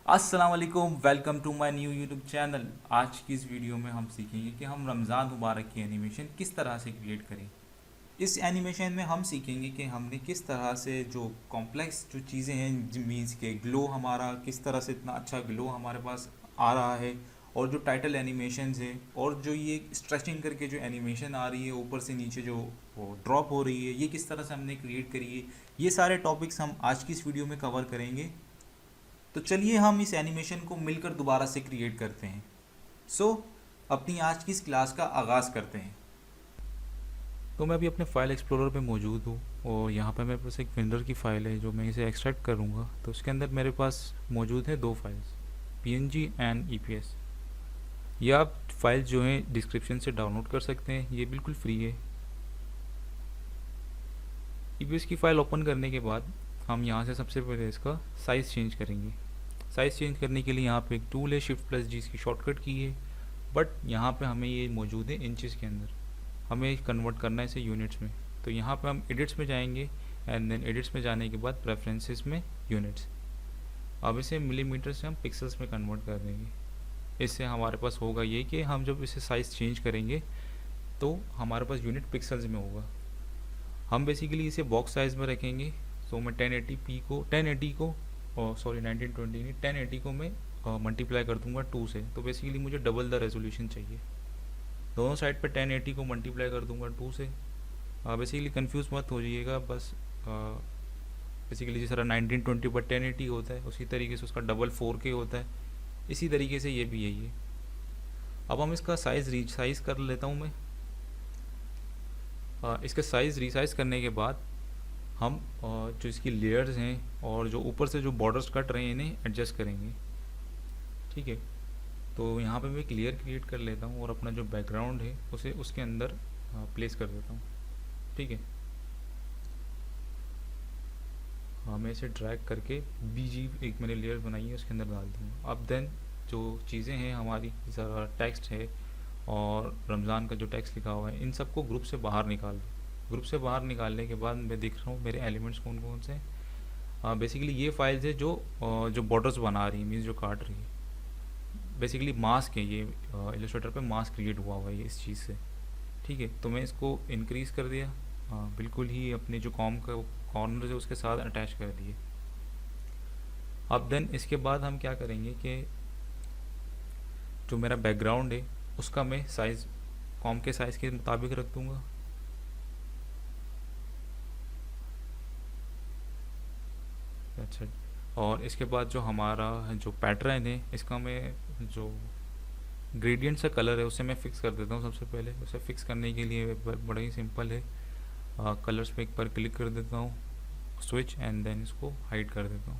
अस्सलाम वालेकुम, welcome to my new YouTube channel. आज की इस वीडियो में हम सीखेंगे कि हम रमज़ान मुबारक की एनिमेशन किस तरह से क्रिएट करें। इस एनिमेशन में हम सीखेंगे कि हमने किस तरह से जो कॉम्प्लेक्स जो चीज़ें हैं, मीन्स के ग्लो हमारा किस तरह से इतना अच्छा ग्लो हमारे पास आ रहा है, और जो टाइटल एनिमेशन है और जो ये स्ट्रेचिंग करके जो एनिमेशन आ रही है ऊपर से नीचे जो वो ड्रॉप हो रही है, ये किस तरह से हमने क्रिएट करी है। ये सारे टॉपिक्स हम आज की इस वीडियो में कवर करेंगे। तो चलिए हम इस एनिमेशन को मिलकर दोबारा से क्रिएट करते हैं। सो अपनी आज की इस क्लास का आगाज़ करते हैं। तो मैं अभी अपने फाइल एक्सप्लोरर पे मौजूद हूँ और यहाँ पे मेरे पास एक विंडर की फ़ाइल है जो मैं इसे एक्सट्रैक्ट करूँगा। तो उसके अंदर मेरे पास मौजूद है दो फाइल्स, png एंड eps। ये आप फाइल जो है डिस्क्रिप्शन से डाउनलोड कर सकते हैं, ये बिल्कुल फ्री है। eps की फ़ाइल ओपन करने के बाद हम यहाँ से सबसे पहले इसका साइज़ चेंज करेंगे। साइज़ चेंज करने के लिए यहाँ पे एक टूल है, Shift+G इसकी शॉर्टकट की है, बट यहाँ पे हमें ये मौजूद है इंचज़ के अंदर। हमें कन्वर्ट करना है इसे यूनिट्स में। तो यहाँ पे हम एडिट्स में जाएंगे एंड देन एडिट्स में जाने के बाद प्रेफरेंसेस में यूनिट्स। अब इसे मिलीमीटर से हम पिक्सल्स में कन्वर्ट कर देंगे। इससे हमारे पास होगा ये कि हम जब इसे साइज़ चेंज करेंगे तो हमारे पास यूनिट पिक्सल्स में होगा। हम बेसिकली इसे बॉक्स साइज़ में रखेंगे। तो मैं 1080 को सॉरी 1920 नहीं 1080 को मैं मल्टीप्लाई कर दूंगा 2 से। तो बेसिकली मुझे डबल द रेजोल्यूशन चाहिए। दोनों साइड पे 1080 को मल्टीप्लाई कर दूंगा 2 से। बेसिकली कंफ्यूज मत हो जाइएगा, बस बेसिकली जिस तरह 1920 पर 1080 होता है उसी तरीके से उसका डबल 4K होता है, इसी तरीके से ये भी यही है। अब हम इसका साइज़ रीसाइज़ कर लेता हूँ मैं। इसका साइज़ रीसाइज़ करने के बाद हम जो इसकी लेयर्स हैं और जो ऊपर से जो बॉर्डर्स कट रहे हैं इन्हें एडजस्ट करेंगे। ठीक है, तो यहाँ पे मैं एक लेयर क्रिएट कर लेता हूँ और अपना जो बैकग्राउंड है उसे उसके अंदर प्लेस कर देता हूँ। ठीक है, हाँ मैं इसे ड्रैग करके बीजी एक मैंने लेयर बनाई है उसके अंदर डाल दूँगा। अब देन जो चीज़ें हैं हमारी, ज़रा टेक्स्ट है और रमज़ान का जो टेक्स्ट लिखा हुआ है, इन सबको ग्रुप से बाहर निकाल दो। ग्रुप से बाहर निकालने के बाद मैं देख रहा हूँ मेरे एलिमेंट्स कौन कौन से हैं। बेसिकली ये फाइल्स है जो बॉर्डर्स बना रही है, मीन्स जो काट रही है। बेसिकली मास्क है ये, इलस्ट्रेटर पे मास्क क्रिएट हुआ हुआ है इस चीज़ से। ठीक है, तो मैं इसको इंक्रीज़ कर दिया, बिल्कुल ही अपने जो कॉम का कॉर्नर है उसके साथ अटैच कर दिए। अब देन इसके बाद हम क्या करेंगे कि जो मेरा बैकग्राउंड है उसका मैं साइज़ कॉम के साइज़ के मुताबिक रख दूँगा। अच्छा, और इसके बाद जो हमारा जो पैटर्न है इसका मैं जो ग्रेडियंट सा कलर है उसे मैं फ़िक्स कर देता हूँ। सबसे पहले उसे फ़िक्स करने के लिए बड़ा ही सिंपल है, कलर्स पे एक बार क्लिक कर देता हूँ, स्विच एंड देन इसको हाइड कर देता हूँ।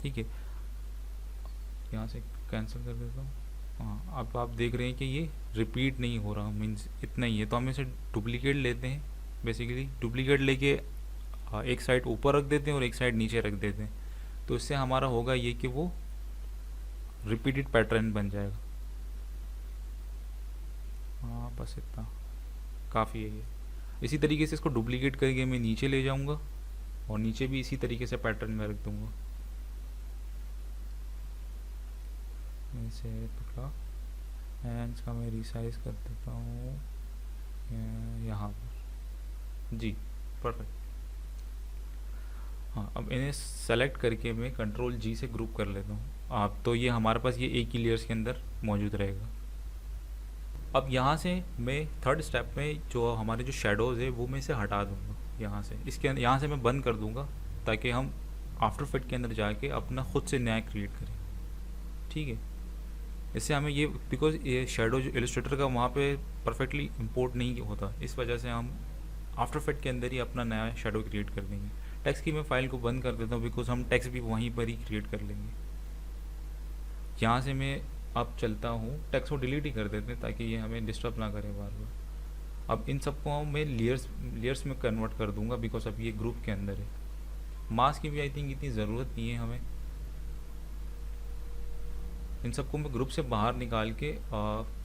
ठीक है, यहाँ से कैंसिल कर देता हूँ। हाँ, अब आप देख रहे हैं कि ये रिपीट नहीं हो रहा, मीन्स इतना ही है। तो हम इसे डुप्लीकेट लेते हैं। बेसिकली डुप्लीकेट लेके एक साइड ऊपर रख देते हैं और एक साइड नीचे रख देते हैं। तो इससे हमारा होगा ये कि वो रिपीटेड पैटर्न बन जाएगा। हाँ बस इतना काफ़ी है ये। इसी तरीके से इसको डुप्लीकेट करके मैं नीचे ले जाऊँगा और नीचे भी इसी तरीके से पैटर्न में रख दूँगा। इसे पकड़ा एंड इसका मैं रिसाइज कर देता हूँ यहाँ पर। जी परफेक्ट। हाँ, अब इन्हें सेलेक्ट करके मैं Ctrl+G से ग्रुप कर लेता हूँ। आप तो ये हमारे पास ये एक ही लेयर्स के अंदर मौजूद रहेगा। अब यहाँ से मैं थर्ड स्टेप में जो हमारे जो शेडोज़ है वो मैं इसे हटा दूँगा यहाँ से। इसके अंदर यहाँ से मैं बंद कर दूँगा ताकि हम आफ्टर इफेक्ट के अंदर जाके अपना ख़ुद से नया क्रिएट करें। ठीक है, इससे हमें ये बिकॉज ये शेडो जो इलस्ट्रेटर का वहाँ पे परफेक्टली इंपोर्ट नहीं होता, इस वजह से हम आफ्टर इफेक्ट के अंदर ही अपना नया शेडो क्रिएट कर देंगे। टेक्स्ट की मैं फ़ाइल को बंद कर देता हूँ बिकॉज हम टेक्स्ट भी वहीं पर ही क्रिएट कर लेंगे। यहाँ से मैं अब चलता हूँ, टेक्स्ट को डिलीट ही कर देते हैं ताकि ये हमें डिस्टर्ब ना करे बार बार। अब इन सबको मैं लेयर्स में कन्वर्ट कर दूँगा बिकॉज अब ये ग्रुप के अंदर है। मास्क की भी आई थिंक इतनी ज़रूरत नहीं है हमें। इन सबको मैं ग्रुप से बाहर निकाल के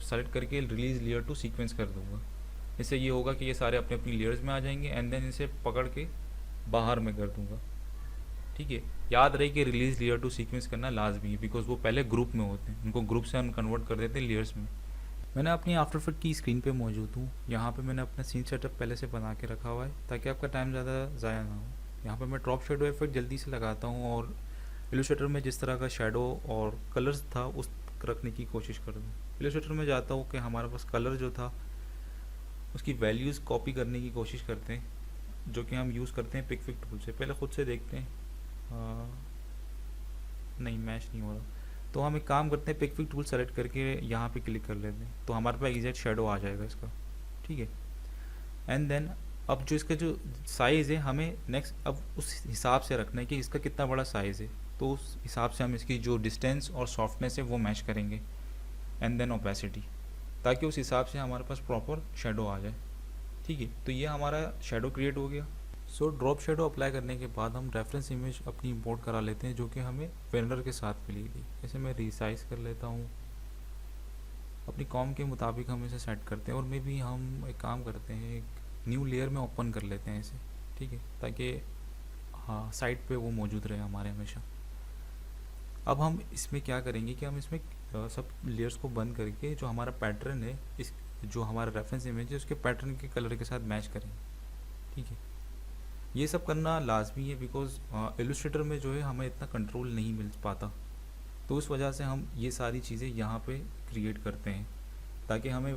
सेलेक्ट करके रिलीज़ लेयर टू सीक्वेंस कर दूँगा। इससे ये होगा कि ये सारे अपने अपनी लेयर्स में आ जाएंगे एंड देन इसे पकड़ के बाहर में कर दूँगा। ठीक है। याद रहे कि रिलीज लेयर टू सीक्वेंस करना लाजमी है, बिकॉज वो पहले ग्रुप में होते हैं, उनको ग्रुप से हम कन्वर्ट कर देते हैं लेयर्स में। मैंने अपनी आफ्टर इफेक्ट की स्क्रीन पे मौजूद हूँ। यहाँ पे मैंने अपना सीन सेटअप पहले से बना के रखा हुआ है ताकि आपका टाइम ज़्यादा ज़ाया ना हो। यहाँ पे मैं ड्रॉप शेडो इफेक्ट जल्दी से लगाता हूँ और इलस्ट्रेटर में जिस तरह का शेडो और कलर्स था उस रखने की कोशिश करता हूँ। इलस्ट्रेटर में जाता हूँ कि हमारे पास कलर जो था उसकी वैल्यूज़ कॉपी करने की कोशिश करते हैं, जो कि हम यूज़ करते हैं पिकफिक टूल से। पहले ख़ुद से देखते हैं, नहीं मैच नहीं हो रहा, तो हम एक काम करते हैं, पिकफिक टूल सेलेक्ट करके यहाँ पे क्लिक कर लेते हैं, तो हमारे पास एग्जैक्ट शेडो आ जाएगा इसका। ठीक है। एंड देन अब जो इसका जो साइज़ है हमें नेक्स्ट अब उस हिसाब से रखना है कि इसका कितना बड़ा साइज़ है, तो उस हिसाब से हम इसकी जो डिस्टेंस और सॉफ्टनेस है वो मैच करेंगे। एंड देन ओपेसिटी, ताकि उस हिसाब से हमारे पास प्रॉपर शेडो आ जाए। ठीक है, तो ये हमारा शेडो क्रिएट हो गया। सो ड्रॉप शेडो अप्लाई करने के बाद हम रेफरेंस इमेज अपनी इंपोर्ट करा लेते हैं, जो कि हमें वेंडर के साथ मिली थी। जैसे मैं रिसाइज कर लेता हूँ, अपनी कॉम के मुताबिक हम इसे सेट करते हैं, और मे भी हम एक काम करते हैं, एक न्यू लेयर में ओपन कर लेते हैं इसे। ठीक है, ताकि हाँ साइड पे वो मौजूद रहे हमारे हमेशा। अब हम इसमें क्या करेंगे कि हम इसमें सब लेयर्स को बंद करके जो हमारा पैटर्न है, इस जो हमारा रेफरेंस इमेज है उसके पैटर्न के कलर के साथ मैच करेंगे। ठीक है, ये सब करना लाजमी है, बिकॉज इलस्ट्रेटर में जो है हमें इतना कंट्रोल नहीं मिल पाता, तो उस वजह से हम ये सारी चीज़ें यहाँ पे क्रिएट करते हैं ताकि हमें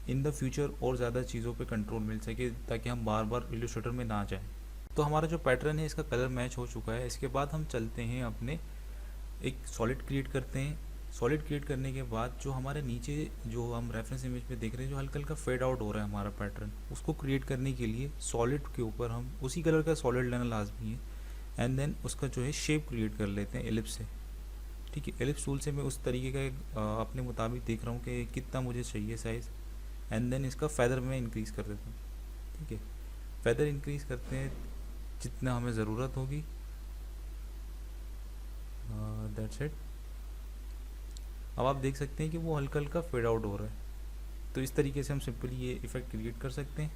इन द फ्यूचर और ज़्यादा चीज़ों पे कंट्रोल मिल सके, ताकि हम बार बार इलस्ट्रेटर में ना जाएं। तो हमारा जो पैटर्न है इसका कलर मैच हो चुका है। इसके बाद हम चलते हैं अपने एक सॉलिड क्रिएट करते हैं। सॉलिड क्रिएट करने के बाद जो हमारे नीचे जो हम रेफरेंस इमेज में देख रहे हैं, जो हल्का हल्का फेड आउट हो रहा है हमारा पैटर्न, उसको क्रिएट करने के लिए सॉलिड के ऊपर हम उसी कलर का सॉलिड लेना लाजमी है। एंड देन उसका जो है शेप क्रिएट कर लेते हैं एलिप्स से। ठीक है, एलिप्स टूल से मैं उस तरीके का एक अपने मुताबिक देख रहा हूँ कि कितना मुझे चाहिए साइज़। एंड देन इसका फेदर में इंक्रीज़ कर देता हूँ। ठीक है, फेदर इंक्रीज़ करते हैं जितना हमें ज़रूरत होगी। That's it. अब आप देख सकते हैं कि वो हल्का हल्का फेड आउट हो रहा है। तो इस तरीके से हम सिंपली ये इफ़ेक्ट क्रिएट कर सकते हैं।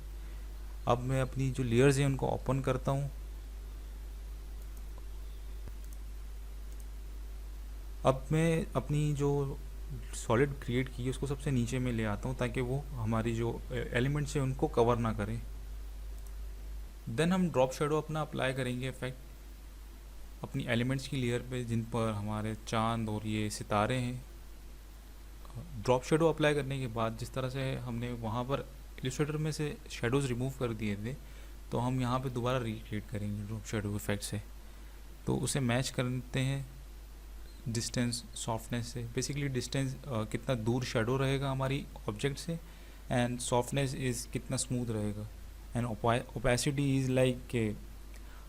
अब मैं अपनी जो लेयर्स हैं उनको ओपन करता हूँ। अब मैं अपनी जो सॉलिड क्रिएट की है उसको सबसे नीचे में ले आता हूँ, ताकि वो हमारी जो एलिमेंट्स हैं उनको कवर ना करें। देन हम ड्रॉप शेडो अपना अप्लाई करेंगे इफेक्ट अपनी एलिमेंट्स की लेयर पे, जिन पर हमारे चांद और ये सितारे हैं। ड्रॉप शेडो अप्लाई करने के बाद जिस तरह से हमने वहाँ पर इलस्ट्रेटर में से शेडोज़ रिमूव कर दिए थे, तो हम यहाँ पे दोबारा रिक्रिएट करेंगे ड्रॉप शेडो इफेक्ट से। तो उसे मैच करते हैं डिस्टेंस सॉफ्टनेस से। बेसिकली डिस्टेंस कितना दूर शेडो रहेगा हमारी ऑब्जेक्ट से, एंड सॉफ्टनेस इज़ कितना स्मूथ रहेगा, एंड ओपेसिटी इज़ लाइक के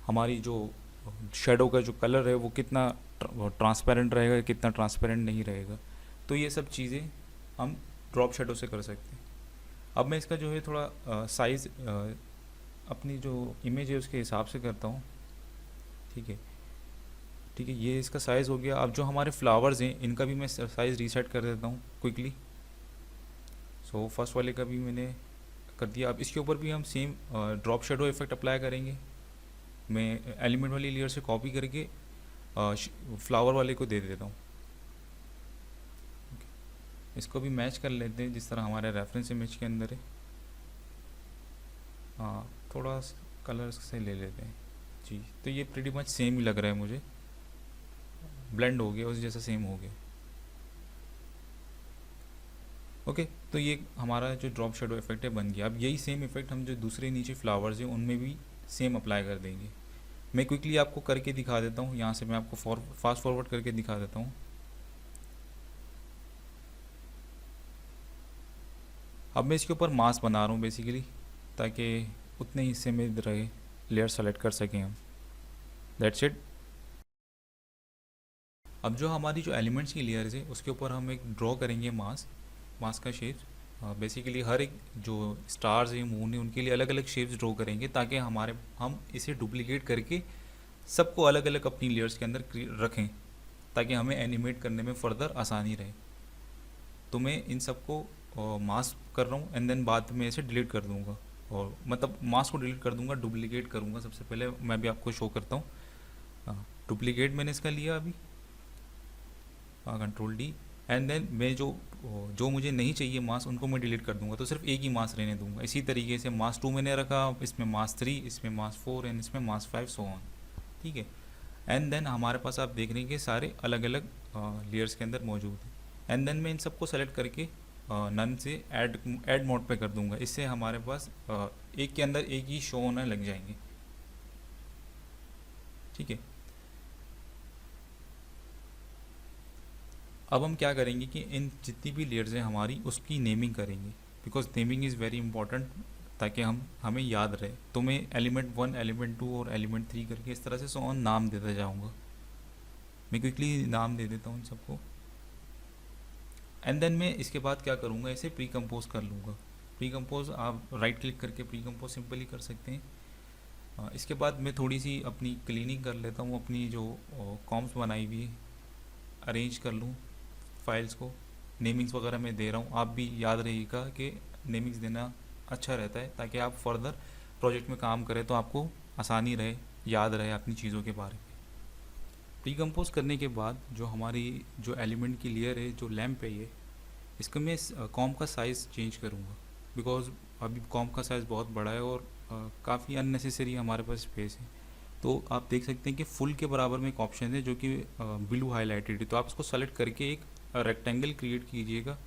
हमारी जो शेडो का जो कलर है वो कितना ट्रांसपेरेंट रहेगा, कितना ट्रांसपेरेंट नहीं रहेगा। तो ये सब चीज़ें हम ड्रॉप शेडो से कर सकते हैं। अब मैं इसका जो है थोड़ा साइज़ अपनी जो इमेज है उसके हिसाब से करता हूँ। ठीक है, ठीक है, ये इसका साइज़ हो गया। अब जो हमारे फ्लावर्स हैं इनका भी मैं साइज़ रीसेट कर देता हूँ क्विकली। सो फर्स्ट वाले का भी मैंने कर दिया। अब इसके ऊपर भी हम same drop shadow effect apply करेंगे। मैं एलिमेंट वाली लेयर से कॉपी करके फ्लावर वाले को दे देता हूँ। इसको भी मैच कर लेते हैं जिस तरह हमारे रेफरेंस इमेज के अंदर है। हाँ, थोड़ा कलर से ले लेते हैं जी। तो ये प्रीटी मच सेम ही लग रहा है मुझे, ब्लेंड हो गया, उस जैसा सेम हो गया। ओके, तो ये हमारा जो ड्रॉप शेडो इफेक्ट है बन गया। अब यही सेम इफेक्ट हम जो दूसरे नीचे फ्लावर्स हैं उनमें भी सेम अप्लाई कर देंगे। मैं क्विकली आपको करके दिखा देता हूँ। यहाँ से मैं आपको फास्ट फॉरवर्ड करके दिखा देता हूँ। अब मैं इसके ऊपर मास्क बना रहा हूँ बेसिकली, ताकि उतने हिस्से में रहे, लेयर सेलेक्ट कर सकें हम। That's it. अब जो हमारी जो एलिमेंट्स की लेयर्स है उसके ऊपर हम एक ड्रॉ करेंगे मास्क का शेप। बेसिकली हर एक जो स्टार्स हैं, मून है, उनके लिए अलग अलग शेप्स ड्रॉ करेंगे, ताकि हम इसे डुप्लीकेट करके सबको अलग अलग अपनी लेयर्स के अंदर रखें, ताकि हमें एनिमेट करने में फ़र्दर आसानी रहे। तो मैं इन सबको मास्क कर रहा हूँ, एंड देन बाद में इसे डिलीट कर दूँगा, और मतलब मास्क को डिलीट कर दूँगा, डुप्लीकेट करूँगा। सबसे पहले मैं भी आपको शो करता हूँ। डुप्लीकेट मैंने इसका लिया अभी, कंट्रोल डी, एंड देन मैं जो मुझे नहीं चाहिए मास उनको मैं डिलीट कर दूंगा, तो सिर्फ एक ही मास रहने दूंगा। इसी तरीके से मास 2 मैंने रखा, इसमें मास 3, इसमें मास 4 एंड इसमें मास 5, सो ऑन। ठीक है, एंड देन हमारे पास आप देख रहे हैं कि सारे अलग अलग लेयर्स के अंदर मौजूद हैं। एंड देन मैं इन सबको सेलेक्ट करके नन से ऐड मोड पे कर दूंगा। इससे हमारे पास एक के अंदर एक ही शो होने लग जाएंगे। ठीक है, अब हम क्या करेंगे कि इन जितनी भी लेयर्स हैं हमारी उसकी नेमिंग करेंगे, because naming is very important, ताकि हमें याद रहे। तो मैं एलिमेंट 1, एलिमेंट 2 और एलिमेंट 3 करके इस तरह से सो ऑन नाम देता जाऊँगा। मैं क्विकली नाम दे देता हूँ इन सबको, एंड देन मैं इसके बाद क्या करूँगा, इसे प्री कंपोज कर लूँगा। प्री कंपोज आप राइट क्लिक करके प्री कंपोज सिंपली कर सकते हैं। इसके बाद मैं थोड़ी सी अपनी क्लीनिंग कर लेता हूँ, अपनी जो कॉम्स बनाई हुई है अरेंज कर लूँ फाइल्स को। नेमिंग्स वगैरह मैं दे रहा हूँ, आप भी याद रहिएगा कि नेमिंग्स देना अच्छा रहता है, ताकि आप फर्दर प्रोजेक्ट में काम करें तो आपको आसानी रहे, याद रहे अपनी चीज़ों के बारे में। प्री कंपोज करने के बाद जो हमारी जो एलिमेंट की लेयर है, जो लैम्प है ये, इसका मैं कॉम का साइज़ चेंज करूँगा, बिकॉज अभी कॉम का साइज़ बहुत बड़ा है और काफ़ी अननेसेसरी हमारे पास स्पेस है। तो आप देख सकते हैं कि फुल के बराबर में एक ऑप्शन है जो कि ब्लू हाईलाइटेड है, तो आप इसको सेलेक्ट करके एक रेक्टेंगल क्रिएट कीजिएगा,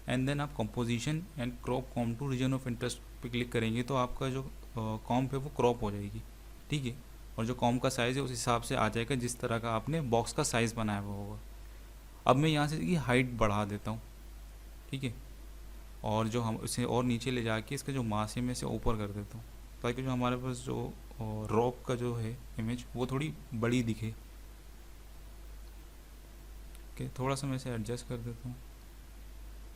एंड देन आप composition and crop comp to region of interest पे क्लिक करेंगे तो आपका जो कॉम है वो क्रॉप हो जाएगी। ठीक है, और जो कॉम का साइज़ है उस हिसाब से आ जाएगा जिस तरह का आपने बॉक्स का साइज़ बनाया हुआ होगा। अब मैं यहाँ से इसकी हाइट बढ़ा देता हूँ। ठीक है, और जो हम इसे और नीचे ले जाके इसका जो मास है मैं इसे ऊपर कर देता हूँ, ताकि जो हमारे पास जो रॉक का जो है इमेज वो थोड़ी बड़ी दिखे। ओके, थोड़ा सा मैं इसे एडजस्ट कर देता हूँ।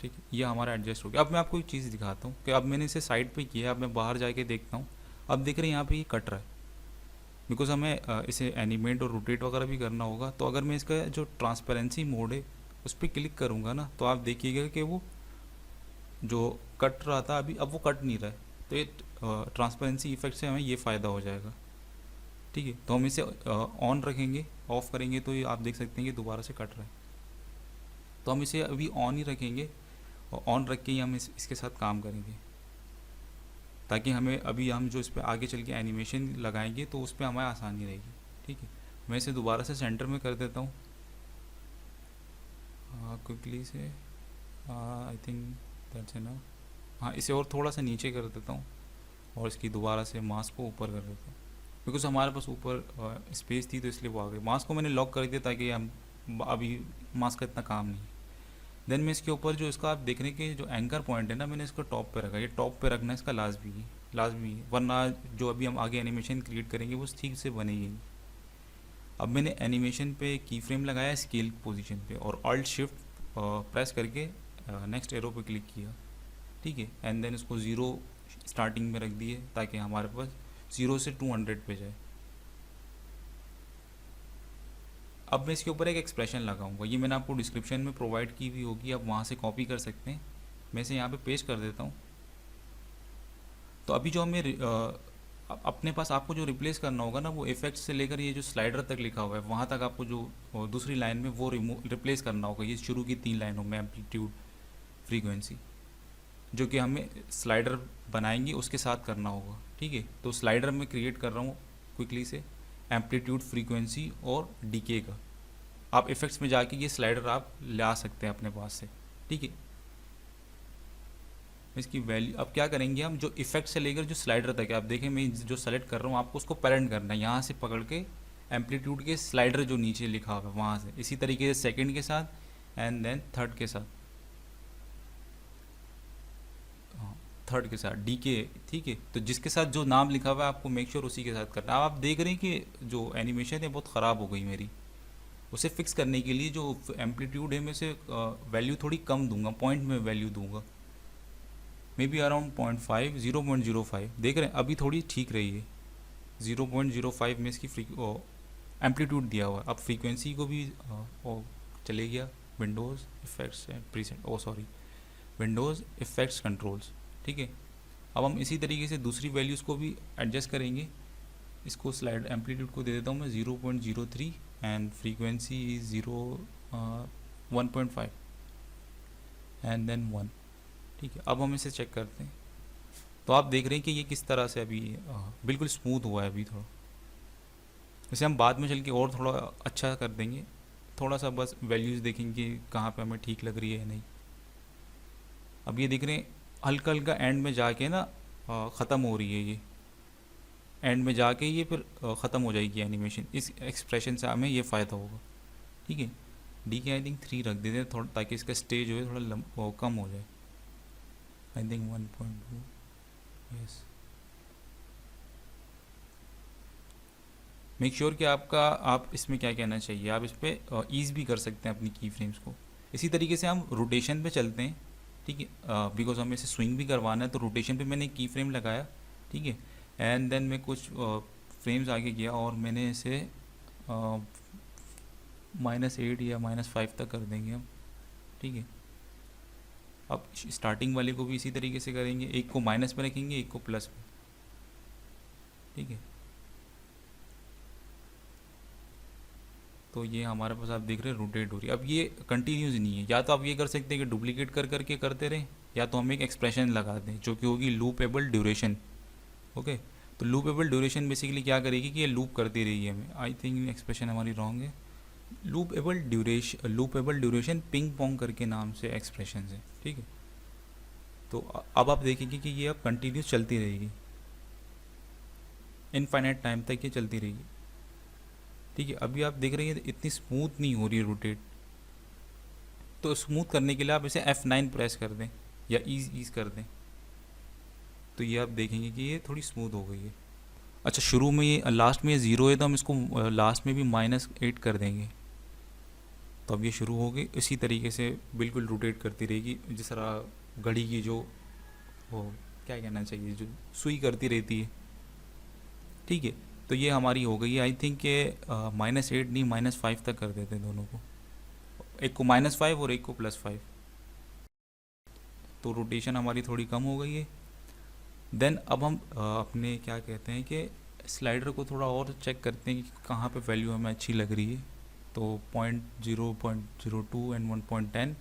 ठीक है, ये हमारा एडजस्ट हो गया। अब मैं आपको एक चीज़ दिखाता हूँ कि अब मैंने इसे साइड पे किया, अब मैं बाहर जाके देखता हूँ। अब देख रहे हैं यहाँ पे ये कट रहा है, बिकॉज हमें इसे एनिमेट और रोटेट वगैरह भी करना होगा। तो अगर मैं इसका जो ट्रांसपेरेंसी मोड है उस पर क्लिक करूँगा ना, तो आप देखिएगा कि वो जो कट रहा था अभी, अब वो कट नहीं रहा है। तो ये ट्रांसपेरेंसी इफेक्ट से हमें ये फ़ायदा हो जाएगा। ठीक है, तो हम इसे ऑन रखेंगे, ऑफ़ करेंगे तो ये आप देख सकते हैं कि दोबारा से कट रहा है। तो हम इसे अभी ऑन ही रखेंगे, और ऑन रख के ही हम इसके साथ काम करेंगे, ताकि हमें अभी हम जो इस पर आगे चल के एनिमेशन लगाएंगे तो उस पर हमें आसानी रहेगी। ठीक है, मैं इसे दोबारा से सेंटर में कर देता हूँ क्विकली से। I think that's enough. हाँ, इसे और थोड़ा सा नीचे कर देता हूँ और इसकी दोबारा से मास्क को ऊपर कर देता हूँ, बिकॉज हमारे पास ऊपर स्पेस थी तो इसलिए वो आ गई। मास्क को मैंने लॉक कर दिया ताकि हम अभी मास्क का इतना काम नहीं है। देन मैं इसके ऊपर जो इसका आप देख रहे हैं कि जो एंकर पॉइंट है ना, मैंने इसको टॉप पे रखा है। ये टॉप पे रखना इसका लाजमी है, वरना जो अभी हम आगे एनिमेशन क्रिएट करेंगे वो ठीक से बनेगी नहीं। अब मैंने एनिमेशन पे की फ्रेम लगाया स्केल पोजीशन पे, और ऑल्ट शिफ्ट प्रेस करके नेक्स्ट एरो पे क्लिक किया। ठीक है, एंड देन इसको 0 स्टार्टिंग में रख दिए ताकि हमारे पास 0 से 200 पे जाए। अब मैं इसके ऊपर एक एक्सप्रेशन लगाऊंगा, ये मैंने आपको डिस्क्रिप्शन में प्रोवाइड की हुई होगी, आप वहाँ से कॉपी कर सकते हैं। मैं इसे यहाँ पे पेस्ट कर देता हूँ। तो अभी जो हमें अपने पास आपको जो रिप्लेस करना होगा ना, वो इफेक्ट से लेकर ये जो स्लाइडर तक लिखा हुआ है वहाँ तक आपको जो दूसरी लाइन में वो रिप्लेस करना होगा। ये शुरू की 3 लाइनों में एम्पलीट्यूड फ्रीक्वेंसी, जो कि हमें स्लाइडर बनाएंगे उसके साथ करना होगा। ठीक है, तो स्लाइडर में क्रिएट कर रहा हूँ क्विकली से, एम्पलीट्यूड फ्रीक्वेंसी और डीके का। आप इफेक्ट्स में जाके ये स्लाइडर आप ला सकते हैं अपने पास से। ठीक है, इसकी वैल्यू अब क्या करेंगे हम, जो इफेक्ट से लेकर जो स्लाइडर तक है, आप देखें मैं जो सेलेक्ट कर रहा हूँ आपको उसको पेरेंट करना है, यहाँ से पकड़ के एम्पलीट्यूड के स्लाइडर जो नीचे लिखा हुआ है वहाँ से, इसी तरीके से सेकंड के साथ एंड देन थर्ड के साथ, थर्ड के साथ डीके। ठीक है, तो जिसके साथ जो नाम लिखा हुआ है आपको मेक श्योर उसी के साथ करना है। अब आप देख रहे हैं कि जो एनिमेशन है बहुत ख़राब हो गई मेरी, उसे फिक्स करने के लिए जो एम्पलीट्यूड है मैं उसे वैल्यू थोड़ी कम दूंगा, पॉइंट में वैल्यू दूंगा, मे बी अराउंड 0.5, 0.05। देख रहे हैं अभी थोड़ी ठीक रही है, 0.05 में इसकी एम्पलीट्यूड दिया हुआ है। अब फ्रीक्वेंसी को भी चले गया Windows effects and preset, Windows effects controls. ठीक है, अब हम इसी तरीके से दूसरी वैल्यूज़ को भी एडजस्ट करेंगे। इसको स्लाइड एम्पलीट्यूड को दे देता हूँ मैं 0.03 and frequency is 1.5 and then 1। ठीक है, अब हम इसे चेक करते हैं। तो आप देख रहे हैं कि ये किस तरह से अभी बिल्कुल स्मूथ हुआ है अभी थोड़ा। वैसे हम बाद में चल के और थोड़ा अच्छा कर देंगे, थोड़ा सा बस वैल्यूज़ देखेंगे कहाँ पे हमें ठीक लग रही है या नहीं। अब ये देख रहे हैं हल्का हल्का एंड में जाके ना ख़त्म हो रही है, ये एंड में जाके ये फिर ख़त्म हो जाएगी एनिमेशन। इस एक्सप्रेशन से हमें ये फ़ायदा होगा। ठीक है, डी के आई थिंक 3 रख देते हैं थोड़ा, ताकि इसका स्टे जो है थोड़ा कम हो जाए। I think 1.2 yes. Make sure कि आप इसमें क्या कहना चाहिए, आप इस पर ईज भी कर सकते हैं अपनी की फ्रेम्स को। इसी तरीके से हम रोटेशन पे चलते हैं। ठीक है, बिकॉज हमें इसे स्विंग भी करवाना है, तो रोटेशन पे मैंने एक की फ्रेम लगाया। ठीक है, एंड देन मैं कुछ फ्रेम्स आगे गया और मैंने इसे -8 या -5 तक कर देंगे हम। ठीक है, अब स्टार्टिंग वाले को भी इसी तरीके से करेंगे, एक को माइनस में रखेंगे, एक को प्लस में। ठीक है, तो ये हमारे पास आप देख रहे हैं रोटेट हो रही है। अब ये कंटिन्यूस नहीं है, या तो आप ये कर सकते हैं कि डुप्लीकेट कर करके करते रहें, या तो हम एक एक्सप्रेशन लगा दें जो कि होगी लूपेबल ड्यूरेशन। ओके, तो लूपेबल ड्यूरेशन बेसिकली क्या करेगी कि ये लूप करती रहेगी हमें। आई थिंक एक्सप्रेशन हमारी रॉन्ग है। लूपेबल ड्यूरेशन पिंग पोंग करके नाम से एक्सप्रेशन है। ठीक है, तो अब आप देखेंगे कि ये अब कंटिन्यूस चलती रहेगी, इनफाइनाइट टाइम तक ये चलती रहेगी। ठीक है, अभी आप देख रहे हैं इतनी स्मूथ नहीं हो रही है रोटेट। तो स्मूथ करने के लिए आप इसे F9 प्रेस कर दें या ईज कर दें, तो ये आप देखेंगे कि ये थोड़ी स्मूथ हो गई है। अच्छा, शुरू में ये लास्ट में ये 0 है, तो हम इसको लास्ट में भी -8 कर देंगे, तो अब ये शुरू हो गई। इसी तरीके से बिल्कुल रोटेट करती रहेगी, जिस तरह घड़ी की जो वो क्या कहना चाहिए, जो सुई करती रहती है। ठीक है, तो ये हमारी हो गई है। आई थिंक के -8 नहीं -5 तक कर देते हैं दोनों को, एक को -5 और एक को +5, तो रोटेशन हमारी थोड़ी कम हो गई है। देन अब हम अपने क्या कहते हैं कि स्लाइडर को थोड़ा और चेक करते हैं कि कहाँ पे वैल्यू हमें अच्छी लग रही है। तो 0.02 एंड 1.10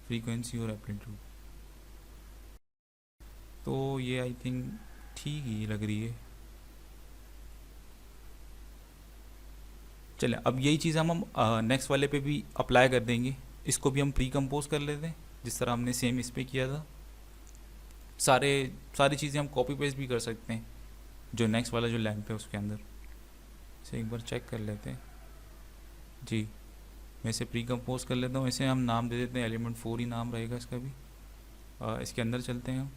फ्रीक्वेंसी और एम्पलीट्यूड, तो ये आई थिंक ठीक ही लग रही है। चलें, अब यही चीज़ हम नेक्स्ट वाले पे भी अप्लाई कर देंगे। इसको भी हम प्री कंपोज कर लेते हैं, जिस तरह हमने सेम इस पे किया था। सारी चीज़ें हम कॉपी पेस्ट भी कर सकते हैं, जो नेक्स्ट वाला जो लैंप है उसके अंदर। इसे एक बार चेक कर लेते हैं। जी, मैं इसे प्री कंपोज कर लेता हूँ। इसे हम नाम दे देते हैं एलिमेंट 4 ही नाम रहेगा इसका भी। इसके अंदर चलते हैं हम।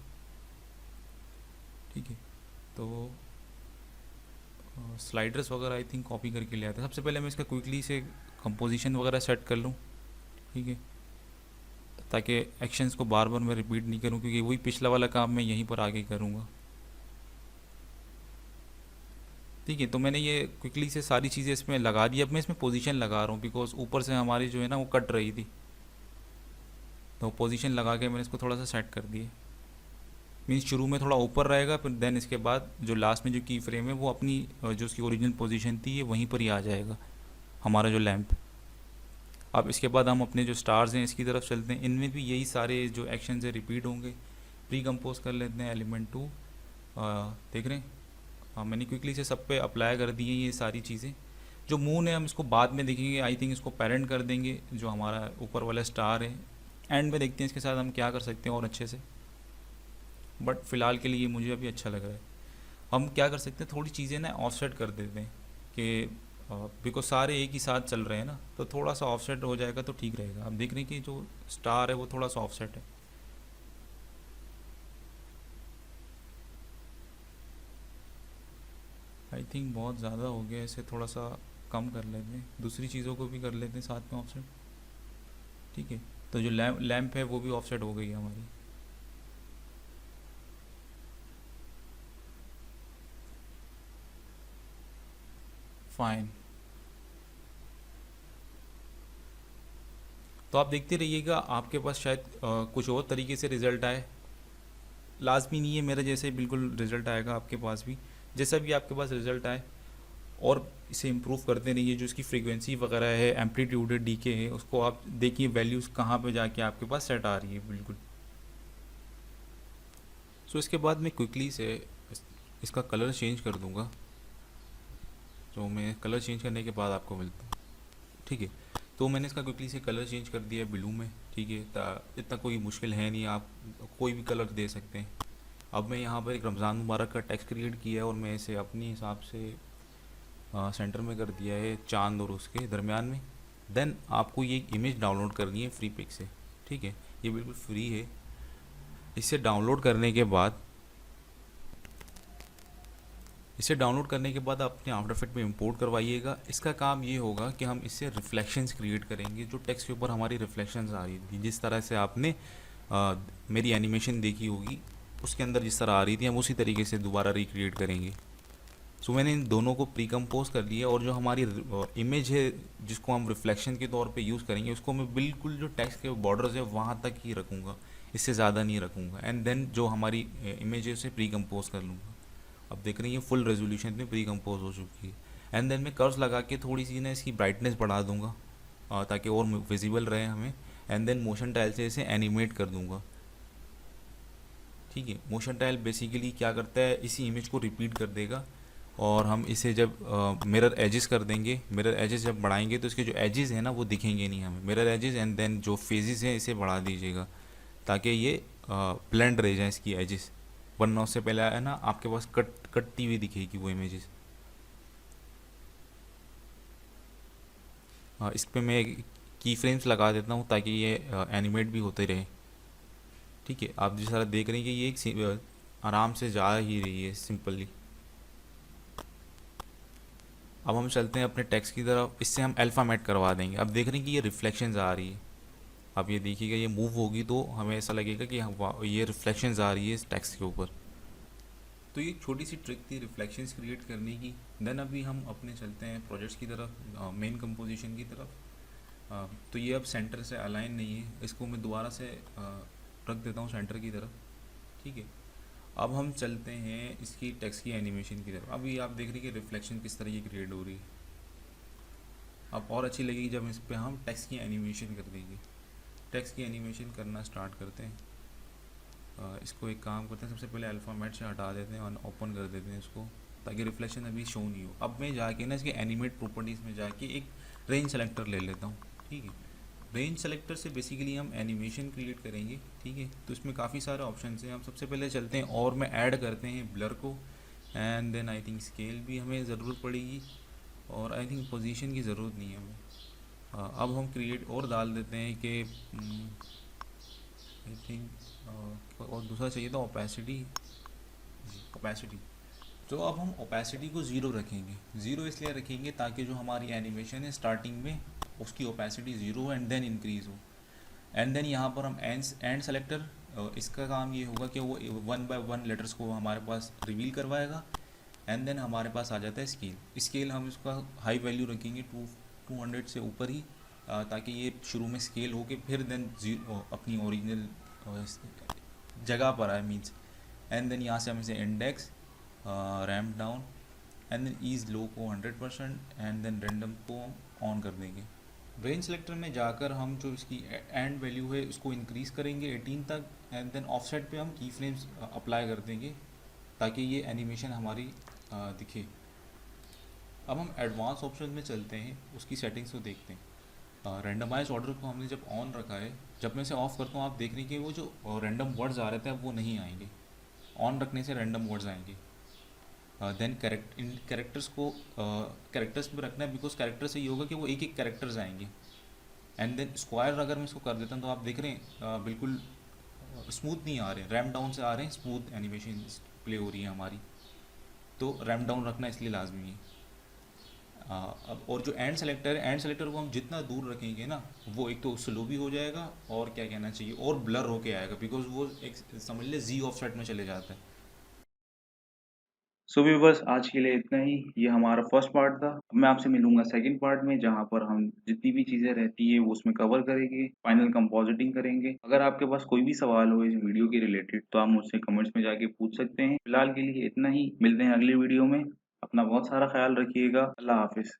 ठीक है, तो स्लाइडर्स वगैरह आई थिंक कॉपी करके ले आते हैं। सबसे पहले मैं इसका क्विकली से कंपोजिशन वगैरह सेट कर लूँ। ठीक है, ताकि एक्शंस को बार बार मैं रिपीट नहीं करूँ, क्योंकि वही पिछला वाला काम मैं यहीं पर आगे करूँगा। ठीक है, तो मैंने ये क्विकली से सारी चीज़ें इसमें लगा दी। अब मैं इसमें पोजीशन लगा रहा हूँ, बिकॉज ऊपर से हमारी जो है ना वो कट रही थी, तो पोजीशन लगा के मैंने इसको थोड़ा सा सेट कर दिया। मीन्स शुरू में थोड़ा ऊपर रहेगा, फिर देन इसके बाद जो लास्ट में जो की फ्रेम है वो अपनी जो उसकी ओरिजिनल पोजीशन थी ये वहीं पर ही आ जाएगा हमारा जो लैंप। अब इसके बाद हम अपने जो स्टार्स हैं इसकी तरफ चलते हैं। इनमें भी यही सारे जो एक्शन है रिपीट होंगे। प्री कंपोज कर लेते हैं एलिमेंट 2। देख रहे हैं, हाँ मैंने क्विकली से सब पे अप्लाई कर दी है ये सारी चीज़ें। जो मून है हम इसको बाद में देखेंगे। आई थिंक इसको पेरेंट कर देंगे, जो हमारा ऊपर वाला स्टार है एंड में देखते हैं इसके साथ हम क्या कर सकते हैं और अच्छे से। बट फ़िलहाल के लिए मुझे अभी अच्छा लग रहा है। हम क्या कर सकते हैं, थोड़ी चीज़ें ना ऑफसेट कर देते हैं कि बिकॉज सारे एक ही साथ चल रहे हैं ना, तो थोड़ा सा ऑफसेट हो जाएगा तो ठीक रहेगा। आप देख रहे हैं कि जो स्टार है वो थोड़ा सा ऑफसेट है। आई थिंक बहुत ज़्यादा हो गया, इसे थोड़ा सा कम कर लेते हैं। दूसरी चीज़ों को भी कर लेते हैं साथ में ऑफसेट। ठीक है, तो जो लैंप है वो भी ऑफसेट हो गई है हमारी। फाइन, तो आप देखते रहिएगा, आपके पास शायद कुछ और तरीके से रिज़ल्ट आए। लाजमी नहीं है मेरे जैसे बिल्कुल रिज़ल्ट आएगा आपके पास भी। जैसा भी आपके पास रिजल्ट आए, और इसे इम्प्रूव करते रहिए। जो इसकी फ्रीक्वेंसी वगैरह है, एम्पलीट्यूड है, डीके है, उसको आप देखिए वैल्यूज़ कहाँ पे जाके आपके पास सेट आ रही है बिल्कुल। सो इसके बाद मैं क्विकली से इसका कलर चेंज कर दूंगा। तो मैं कलर चेंज करने के बाद आपको मिलता हूँ, ठीक है। तो मैंने इसका क्विकली से कलर चेंज कर दिया ब्लू में, ठीक है। इतना कोई मुश्किल है नहीं, आप कोई भी कलर दे सकते हैं। अब मैं यहाँ पर एक रमज़ान मुबारक का टेक्स्ट क्रिएट किया है और मैं इसे अपने हिसाब से सेंटर में कर दिया है, चांद और उसके दरमियान में। देन आपको ये इमेज डाउनलोड करनी है फ्री पिक से, ठीक है। ये बिल्कुल फ्री है। इसे डाउनलोड करने के बाद आप अपने आफ्टर इफेक्ट में इंपोर्ट करवाइएगा। इसका काम ये होगा कि हम इससे रिफ्लेक्शंस क्रिएट करेंगे, जो टेक्स्ट के ऊपर हमारी रिफ्लेक्शंस आ रही थी, जिस तरह से आपने मेरी एनिमेशन देखी होगी उसके अंदर जिस तरह आ रही थी, हम उसी तरीके से दोबारा रिक्रिएट करेंगे। सो मैंने इन दोनों को प्री कंपोज कर लिया, और जो हमारी इमेज है जिसको हम रिफ्लेक्शन के तौर पे यूज़ करेंगे, उसको मैं बिल्कुल जो टेक्स्ट के बॉर्डर्स है वहाँ तक ही रखूँगा, इससे ज़्यादा नहीं रखूँगा। एंड देन जो हमारी इमेज है उसे प्री कंपोज कर लूँगा। अब देख रहे हैं ये फुल रेजोल्यूशन में प्री कंपोज हो चुकी है। एंड देन मैं कर्व्स लगा के थोड़ी सी ना इसकी ब्राइटनेस बढ़ा दूँगा ताकि और विजिबल रहे हमें। एंड देन मोशन टाइल से इसे एनिमेट कर दूँगा, ठीक है। मोशन टाइल बेसिकली क्या करता है, इसी इमेज को रिपीट कर देगा, और हम इसे जब मिरर एजेस कर देंगे, मिरर एजेस जब बढ़ाएंगे तो इसके जो एजेस हैं ना वो दिखेंगे नहीं हमें, मिरर एजेस। एंड देन जो फेजेस हैं इसे बढ़ा दीजिएगा ताकि ये ब्लेंड रह जाए इसकी एजेस, वरना उससे पहले है ना आपके पास कटती हुई दिखेगी वो इमेजेस। इस पर मैं की फ्रेम्स लगा देता हूँ ताकि ये एनिमेट भी होते रहे, ठीक है। आप जिस तरह देख रहे हैं कि ये एक आराम से जा ही रही है सिंपली। अब हम चलते हैं अपने टेक्स्ट की तरफ, इससे हम अल्फ़ामेट करवा देंगे। अब देख रहे हैं कि ये रिफ्लेक्शंस आ रही है। अब ये देखिएगा ये मूव होगी तो हमें ऐसा लगेगा कि ये रिफ्लेक्शंस आ रही है इस टेक्स्ट के ऊपर। तो ये छोटी सी ट्रिक थी रिफ्लेक्शंस क्रिएट करने की। देन अभी हम अपने चलते हैं प्रोजेक्ट्स की तरफ, मेन कंपोजिशन की तरफ। तो ये अब सेंटर से अलाइन नहीं है, इसको मैं दोबारा से रख देता हूँ सेंटर की तरफ, ठीक है। अब हम चलते हैं इसकी टेक्स्ट की एनिमेशन की तरफ। अभी आप देख रहे हैं कि रिफ्लेक्शन किस तरह की क्रिएट हो रही है। अब और अच्छी लगेगी जब इस पर हम टेक्स्ट की एनिमेशन कर देंगे। टेक्स्ट की एनिमेशन करना स्टार्ट करते हैं। इसको एक काम करते हैं, सबसे पहले अल्फ़ामेट से हटा देते हैं और ओपन कर देते हैं इसको, ताकि रिफ्लेक्शन अभी शो नहीं हो। अब मैं जाके ना इसके एनिमेट प्रॉपर्टीज़ में जाके एक रेंज सेलेक्टर ले लेता हूँ, ठीक है। रेंज सेलेक्टर से बेसिकली हम एनिमेशन क्रिएट करेंगे, ठीक है। तो इसमें काफ़ी सारे ऑप्शन हैं। हम सबसे पहले चलते हैं और में ऐड करते हैं ब्लर को, and then I think scale भी हमें ज़रूरत पड़ेगी, और आई थिंक पोजीशन की ज़रूरत नहीं है हमें। अब हम क्रिएट और डाल देते हैं कि आई थिंक और दूसरा चाहिए था ओपेसिटी। तो अब हम ओपेसिटी को ज़ीरो रखेंगे। ज़ीरो इसलिए रखेंगे ताकि जो हमारी एनिमेशन है स्टार्टिंग में उसकी opacity zero and then increase हो। एंड देन यहाँ पर हम एंड सेलेक्टर, इसका काम ये होगा कि वो 1 बाय 1 लेटर्स को हमारे पास रिवील करवाएगा। एंड देन हमारे पास आ जाता है स्केल हम इसका हाई वैल्यू रखेंगे 200 से ऊपर ही, ताकि ये शुरू में स्केल हो के फिर देन अपनी ओरिजिनल जगह पर आए मीन्स। एंड देन यहाँ से हम इसे index, ramp down, and then ease low को 100% एंड देन रैंडम को ऑन कर देंगे। रेंज सेलेक्टर में जाकर हम जो इसकी एंड वैल्यू है उसको इंक्रीज़ करेंगे 18 तक। एंड देन ऑफसेट पे हम की फ्रेम्स अप्लाई कर देंगे ताकि ये एनिमेशन हमारी दिखे। अब हम एडवांस ऑप्शन में चलते हैं, उसकी सेटिंग्स को देखते हैं। रैंडमाइज ऑर्डर को हमने जब ऑन रखा है, जब मैं इसे ऑफ़ करता हूँ आप देख रहे हैं कि वो जो रैंडम वर्ड्स आ रहे थे अब वो नहीं आएंगे। ऑन रखने से रैंडम वर्ड्स आएंगे। देन कैरेक्टर्स को कैरेक्टर्स में रखना है, बिकॉज कैरेक्टर से ये होगा कि वो एक एक कैरेक्टर्स आएंगे। एंड देन स्क्वायर अगर मैं इसको कर देता हूँ तो आप देख रहे हैं बिल्कुल स्मूथ नहीं आ रहे, रैम्प डाउन से आ रहे हैं, स्मूथ एनिमेशन प्ले हो रही है हमारी। तो रैम्प डाउन रखना इसलिए लाजमी है। अब और जो एंड सेलेक्टर है, एंड सेलेक्टर को हम जितना दूर रखेंगे ना वो एक तो स्लो भी हो जाएगा और क्या कहना चाहिए और ब्लर होके आएगा, बिकॉज वो एक समझ ले जी ऑफसेट में चले जाता है। सो व्यूअर्स, आज के लिए इतना ही। ये हमारा फर्स्ट पार्ट था। अब मैं आपसे मिलूंगा सेकंड पार्ट में, जहाँ पर हम जितनी भी चीजें रहती है वो उसमें कवर करेंगे, फाइनल कंपोजिटिंग करेंगे। अगर आपके पास कोई भी सवाल हो इस वीडियो के रिलेटेड तो आप मुझसे कमेंट्स में जाके पूछ सकते हैं। फिलहाल के लिए इतना ही, मिलते हैं अगली वीडियो में। अपना बहुत सारा ख्याल रखिएगा। अल्लाह हाफिज।